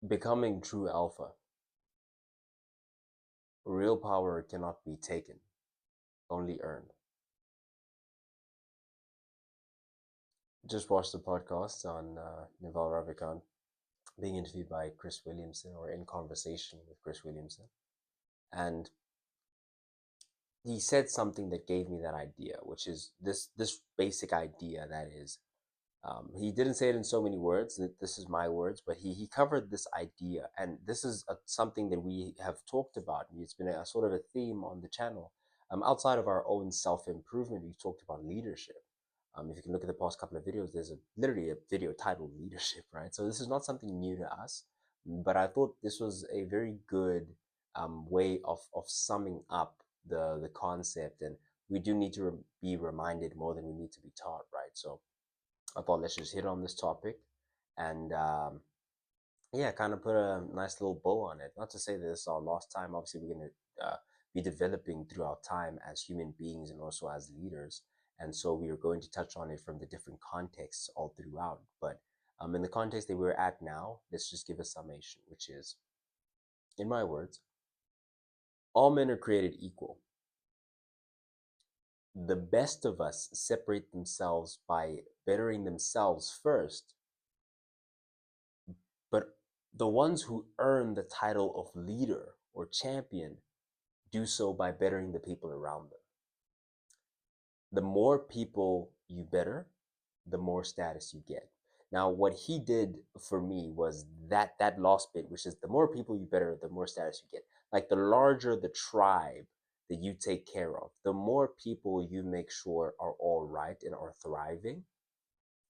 Becoming true alpha. Real power cannot be taken, only earned. Just watched the podcast on Naval Ravikant being interviewed by Chris Williamson, or in conversation with Chris Williamson. And he said something that gave me that idea, which is this basic idea that is, he didn't say it in so many words. This is my words, but he covered this idea, and this is something that we have talked about. It's been a sort of a theme on the channel. Outside of our own self improvement, we've talked about leadership. If you can look at the past couple of videos, there's literally a video titled "Leadership," right? So this is not something new to us, but I thought this was a very good way of summing up the concept, and we do need to be reminded more than we need to be taught, right? So I thought let's just hit on this topic and yeah, kind of put a nice little bow on it. Not to say that this is our last time. Obviously, we're going to be developing throughout time as human beings and also as leaders. And so we are going to touch on it from the different contexts all throughout. But in the context that we're at now, let's just give a summation, which is, in my words, all men are created equal. The best of us separate themselves by bettering themselves first, but the ones who earn the title of leader or champion do so by bettering the people around them. The more people you better, the more status you get. Now, what he did for me was that last bit, which is the more people you better, the more status you get. Like the larger the tribe that you take care of, the more people you make sure are all right and are thriving,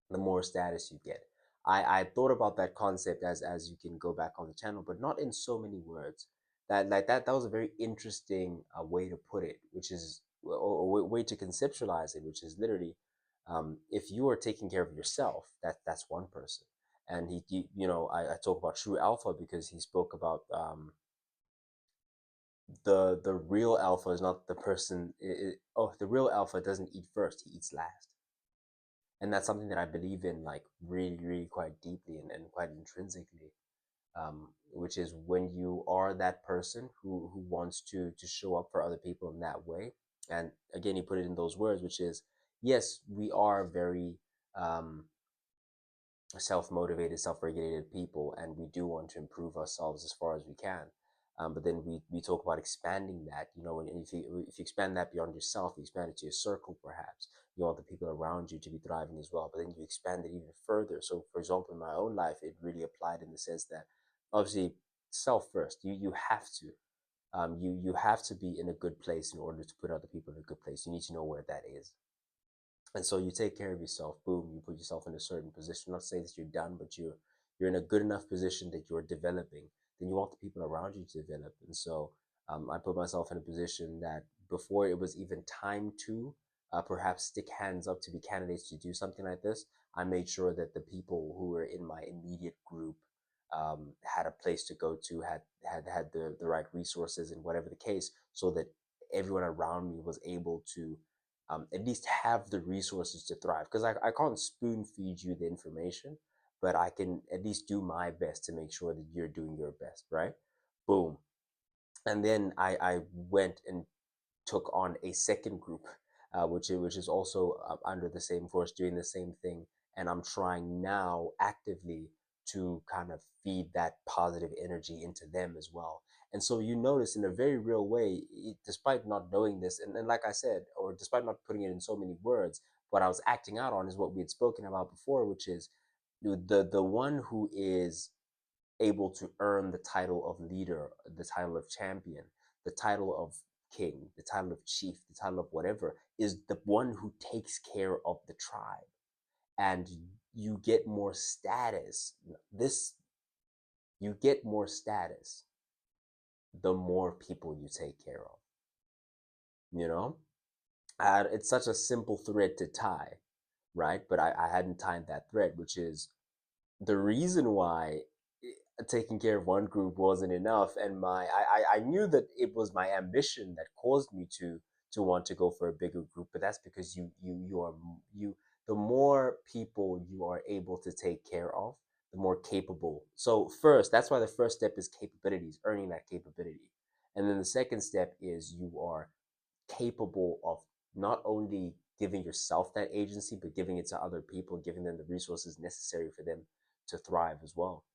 the more status you get. I thought about that concept as you can go back on the channel, but not in so many words. That was a very interesting way to put it, which is or way to conceptualize it, which is literally, if you are taking care of yourself, that's one person. And I talk about true alpha because he spoke about the real alpha is not the person. The real alpha doesn't eat first; he eats last. And that's something that I believe in, like really, really quite deeply and quite intrinsically. Which is when you are that person who wants to show up for other people in that way. And again, he put it in those words, which is, yes, we are very um, self-motivated, self-regulated people, and we do want to improve ourselves as far as we can. But then we talk about expanding that, and if you expand that beyond yourself, you expand it to your circle, perhaps. You want the people around you to be thriving as well, but then you expand it even further. So, for example, in my own life, it really applied in the sense that obviously self first. You have to. You have to be in a good place in order to put other people in a good place. You need to know where that is. And so you take care of yourself. Boom, you put yourself in a certain position. Not to say that you're done, but you're in a good enough position that you're developing. Then you want the people around you to develop. And so I put myself in a position that before it was even time to perhaps stick hands up to be candidates to do something like this, I made sure that the people who were in my immediate group had a place to go to, had the right resources and whatever the case, so that everyone around me was able to at least have the resources to thrive. Because I can't spoon feed you the information, but I can at least do my best to make sure that you're doing your best, right? Boom. And then I went and took on a second group, which is also under the same course, doing the same thing. And I'm trying now actively to kind of feed that positive energy into them as well. And so you notice in a very real way, despite not knowing this, and like I said, or despite not putting it in so many words, what I was acting out on is what we had spoken about before, which is the one who is able to earn the title of leader, the title of champion, the title of king, the title of chief, the title of whatever, is the one who takes care of the tribe. And you get more status. This, you get more status the more people you take care of. You know, it's such a simple thread to tie, right? But I hadn't tied that thread, which is the reason why taking care of one group wasn't enough, and I knew that it was my ambition that caused me to want to go for a bigger group. But that's because you are you the more people you are able to take care of, the more capable. So first, that's why the first step is capabilities, earning that capability. And then the second step is you are capable of not only giving yourself that agency, but giving it to other people, giving them the resources necessary for them to thrive as well.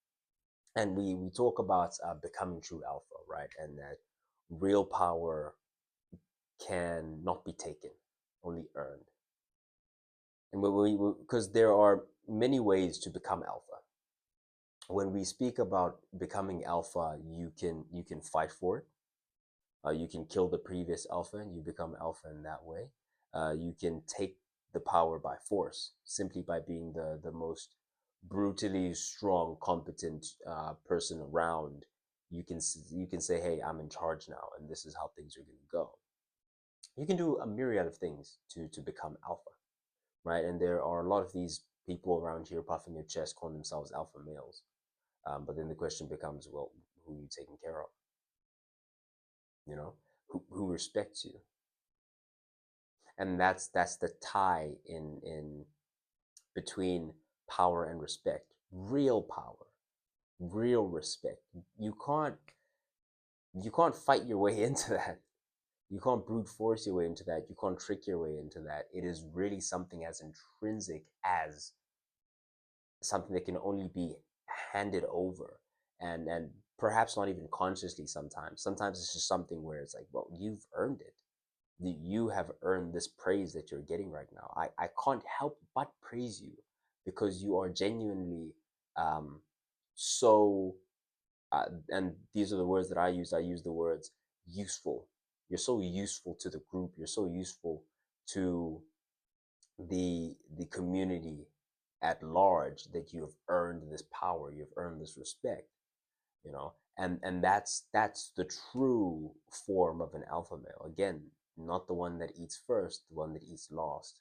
And we talk about becoming true alpha, right? And that real power can not be taken, only earned. And because there are many ways to become alpha. When we speak about becoming alpha, you can fight for it. You can kill the previous alpha and you become alpha in that way. You can take the power by force, simply by being the most brutally strong, competent person around. You can say, "Hey, I'm in charge now, and this is how things are going to go." You can do a myriad of things to become alpha, right? And there are a lot of these people around here puffing their chest, calling themselves alpha males. But then the question becomes, well, who are you taking care of? You know, who respects you? And that's the tie in between power and respect. Real power, real respect. You can't fight your way into that. You can't brute force your way into that. You can't trick your way into that. It is really something as intrinsic as something that can only be handed over, and perhaps not even consciously. Sometimes it's just something where it's like, well, you've earned it. You have earned this praise that you're getting right now. I can't help but praise you because you are genuinely um so and these are the words that I use the words useful. You're so useful to the group. You're so useful to the community at large that you have earned this power, you've earned this respect, you know. And that's the true form of an alpha male. Again, not the one that eats first, the one that eats last,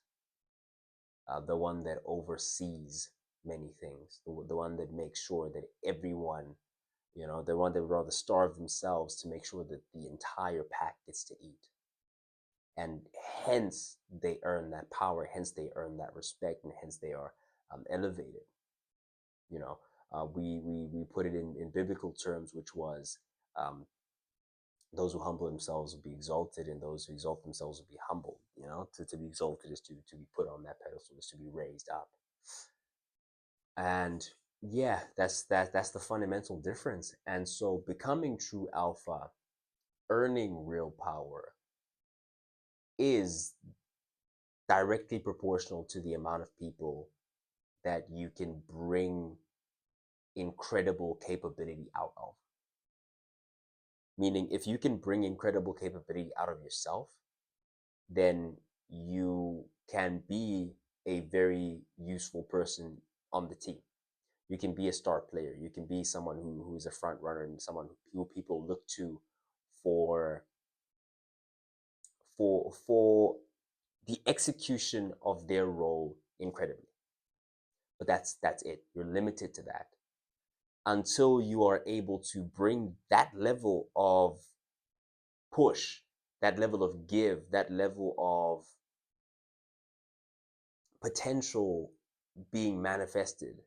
the one that oversees many things, the one that makes sure that everyone, the one that would rather starve themselves to make sure that the entire pack gets to eat. And hence they earn that power, hence they earn that respect, and hence they are elevated. You know, we put it in biblical terms, which was um, those who humble themselves will be exalted, and those who exalt themselves will be humbled. To be exalted is to be put on that pedestal, is to be raised up. And yeah, that's the fundamental difference. And so becoming true alpha, earning real power, is directly proportional to the amount of people that you can bring incredible capability out of. Meaning, if you can bring incredible capability out of yourself, then you can be a very useful person on the team. You can be a star player. You can be someone who's a front runner and someone who people look to for for the execution of their role incredibly. But that's it. You're limited to that until you are able to bring that level of push, that level of give, that level of potential being manifested,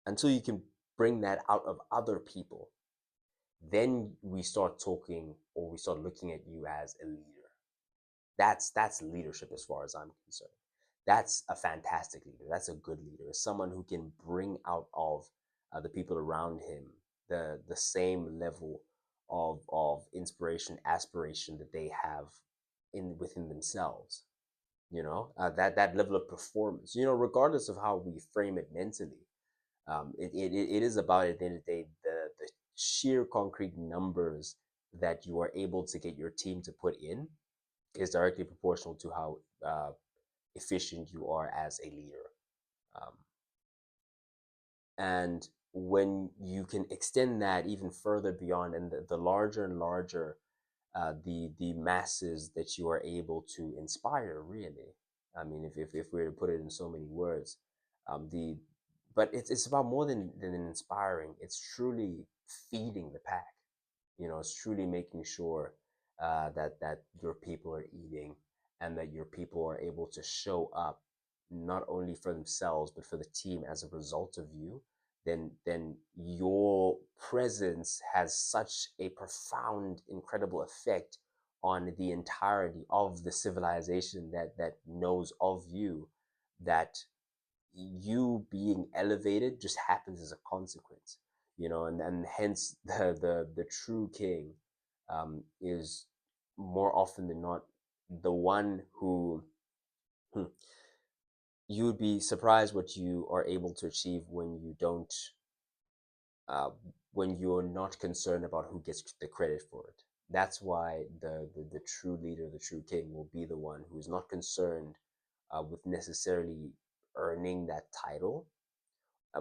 until you can bring that out of other people. Then we start talking, or we start looking at you as a leader. That's leadership as far as I'm concerned. That's a fantastic leader. That's a good leader. Someone who can bring out of the people around him the same level of inspiration, aspiration that they have in within themselves. That level of performance. Regardless of how we frame it mentally, it is about, at the end of the day, the sheer concrete numbers that you are able to get your team to put in is directly proportional to how efficient you are as a leader. Um, and when you can extend that even further beyond, and the larger and larger the masses that you are able to inspire, really. I mean, if we were to put it in so many words, the but it's about more than inspiring. It's truly feeding the pack. It's truly making sure that your people are eating, and that your people are able to show up not only for themselves but for the team as a result of you. then your presence has such a profound, incredible effect on the entirety of the civilization that knows of you, that you being elevated just happens as a consequence, and hence the true king is more often than not the one who hmm, you would be surprised what you are able to achieve uh, when you're not concerned about who gets the credit for it. That's why the true leader, the true king, will be the one who is not concerned with necessarily earning that title.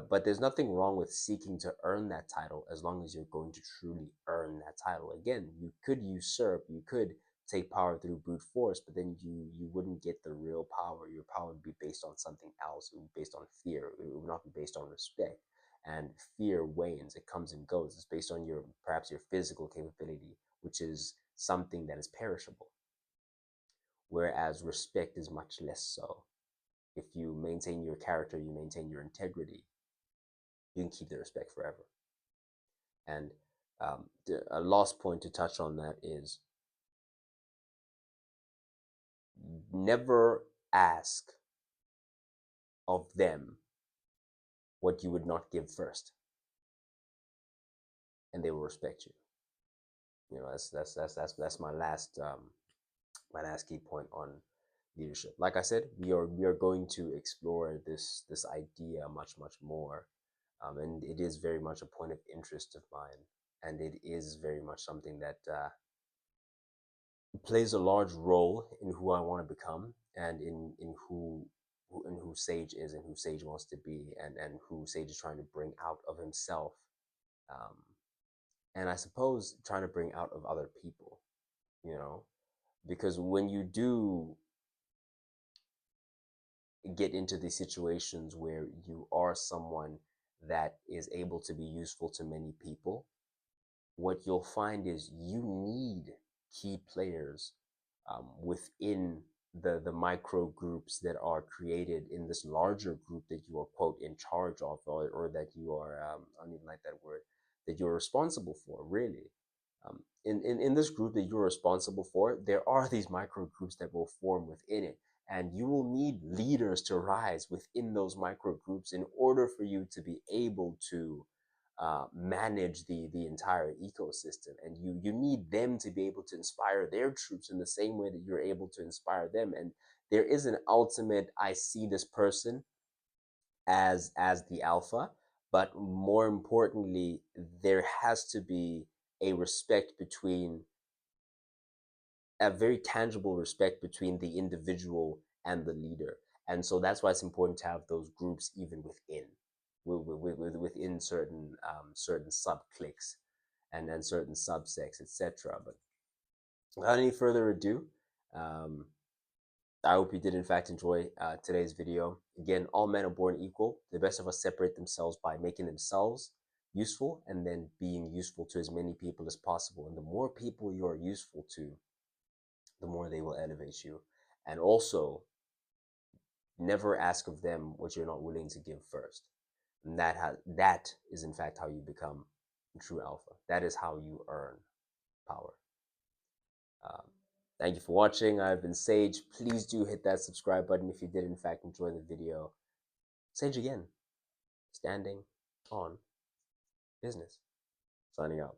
But there's nothing wrong with seeking to earn that title as long as you're going to truly earn that title. Again, you could usurp, you could take power through brute force, but then you wouldn't get the real power. Your power would be based on something else. It would be based on fear. It would not be based on respect. And fear wanes. It comes and goes. It's based on perhaps your physical capability, which is something that is perishable. Whereas respect is much less so. If you maintain your character, you maintain your integrity, you can keep the respect forever. And a last point to touch on that is never ask of them what you would not give first, and they will respect you. That's my last key point on leadership. Like I said, we are going to explore this idea much more, and it is very much a point of interest of mine, and it is very much something that plays a large role in who I want to become, and in who Sage is, and who Sage wants to be, and who Sage is trying to bring out of himself, um, and I suppose trying to bring out of other people, you know, because when you do get into these situations where you are someone that is able to be useful to many people, what you'll find is you need key players within the micro groups that are created in this larger group that you are, quote, in charge of, or that you are, I don't even like that word, that you're responsible for, really. In this group that you're responsible for, there are these micro groups that will form within it. And you will need leaders to rise within those micro groups in order for you to be able to manage the entire ecosystem, and you need them to be able to inspire their troops in the same way that you're able to inspire them. And there is an ultimate, I see this person as the alpha, but more importantly, there has to be a respect between a very tangible respect between the individual and the leader. And so that's why it's important to have those groups even within certain sub cliques and certain subsects, etc. But without any further ado, um, I hope you did in fact enjoy today's video. Again, all men are born equal. The best of us separate themselves by making themselves useful and then being useful to as many people as possible. And the more people you are useful to, the more they will elevate you. And also, never ask of them what you're not willing to give first. And that is in fact how you become a true alpha. That is how you earn power. Um, Thank you for watching. I've been Sage. Please do hit that subscribe button if you did in fact enjoy the video. Sage again, standing on business. Signing out.